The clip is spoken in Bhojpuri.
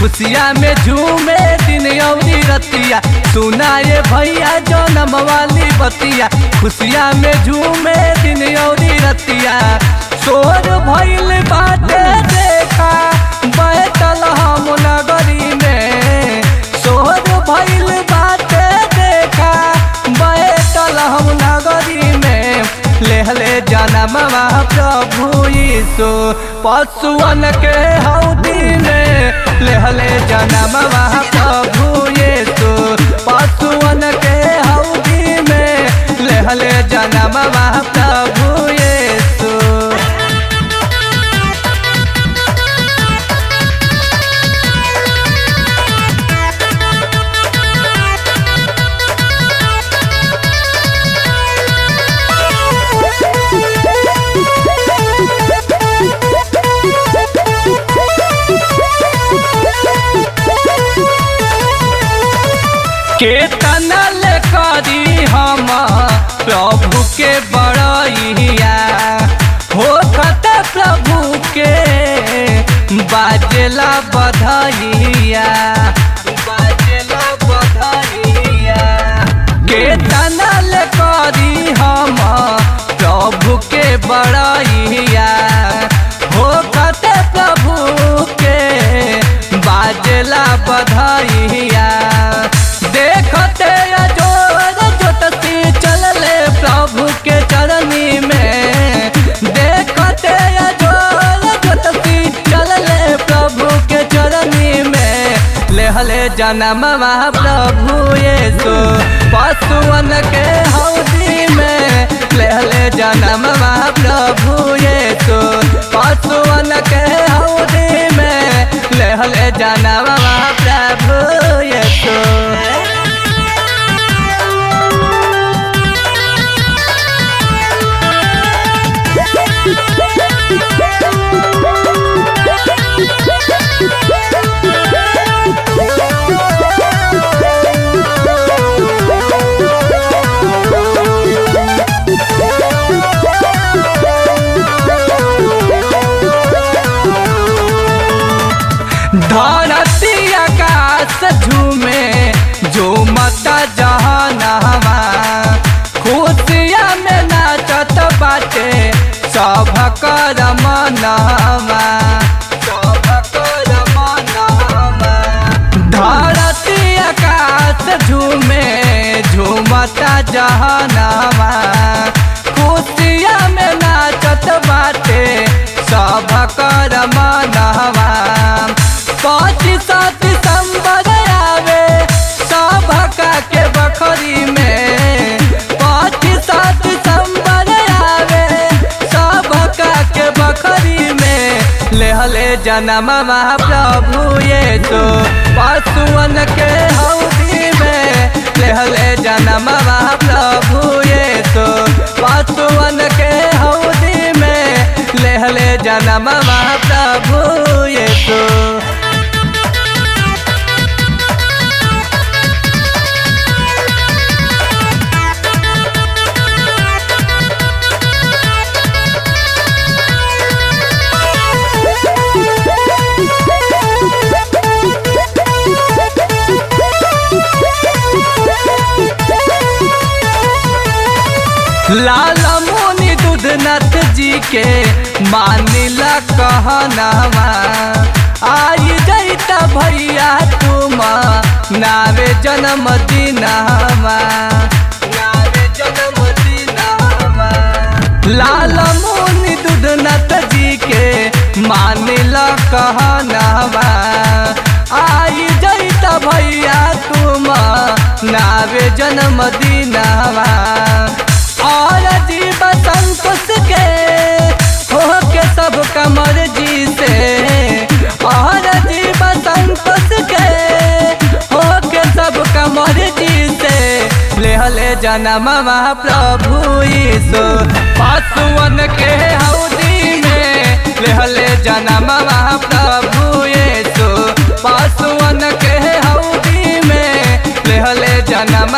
खुशिया में झूमे दिन अवरी रतिया, सुनाए भैया जनम वाली बतिया। खुशिया में झूमे दिन अवरी रतिया, शोर भइल बाटे देखा बैठल हम नगरी में। शोर भइल बाटे देखा बैठल हम नगरी में। लेहले जनम प्रभु यीशु पशुअन के हौदी में। लेहले जनम प्रभु यीशु पशुअन के हौदी में। लेहले जनम प्रभु यीशु। केतना ले करी हम प्रभु के बड़ैया, हो खत प्रभु के बाजेला बधाइया, बाजेला बधाइया। केतना ले करी हम प्रभु के बड़ैया, हो खत प्रभु के बाजेला बधाइया। देखते अजोर ज्योति चलले प्रभु के चरनी में। देखते अजोर ज्योति चलले प्रभु के चरनी में। लेहले जनम प्रभु यीशु पशुअन के हौदी में। लेहले जनम प्रभु यीशु पशुअन के हौदी में। लेहले जनम प्रभु यीशु। धरती आकाश झूमे जो मता जहानवा। खुशिया में नाचत बाटे सब कर मनवा, सब कर मनवा। धरती आकाश झूमे झूमता जहानवा। खुशिया में नाचत बाटे सब कर मनवा। 25 दिसंबर आवे सभका के बखरी में। 25 दिसंबर आवे सभका के बखरी में। लेहले जनम प्रभु यीशु पशुअन के हौदी में। लेहले जनम प्रभु यीशु पशुअन के हौदी में। लेहले जनम प्रभु यीशु। लाल मुनि दूधनाथ जी के मानिला कहनावा। आई जैता भैया तुम नावे जन्म दिनवा, नावे जन्म दिनवा। लाल मुनि दूधनाथ जी के मानिला कहनावा। आई जैता भैया तुम नावे जन्म दिनवा। और जीव संतोष के हो के सब कमर जी से। और जीव संतोष के हो के सब कमर जी से। लेहले जनम प्रभु यीशु पशुअन के हौदी में। लेहले जनम प्रभु यीशु पशुअन के हौदी में। लेहले जनम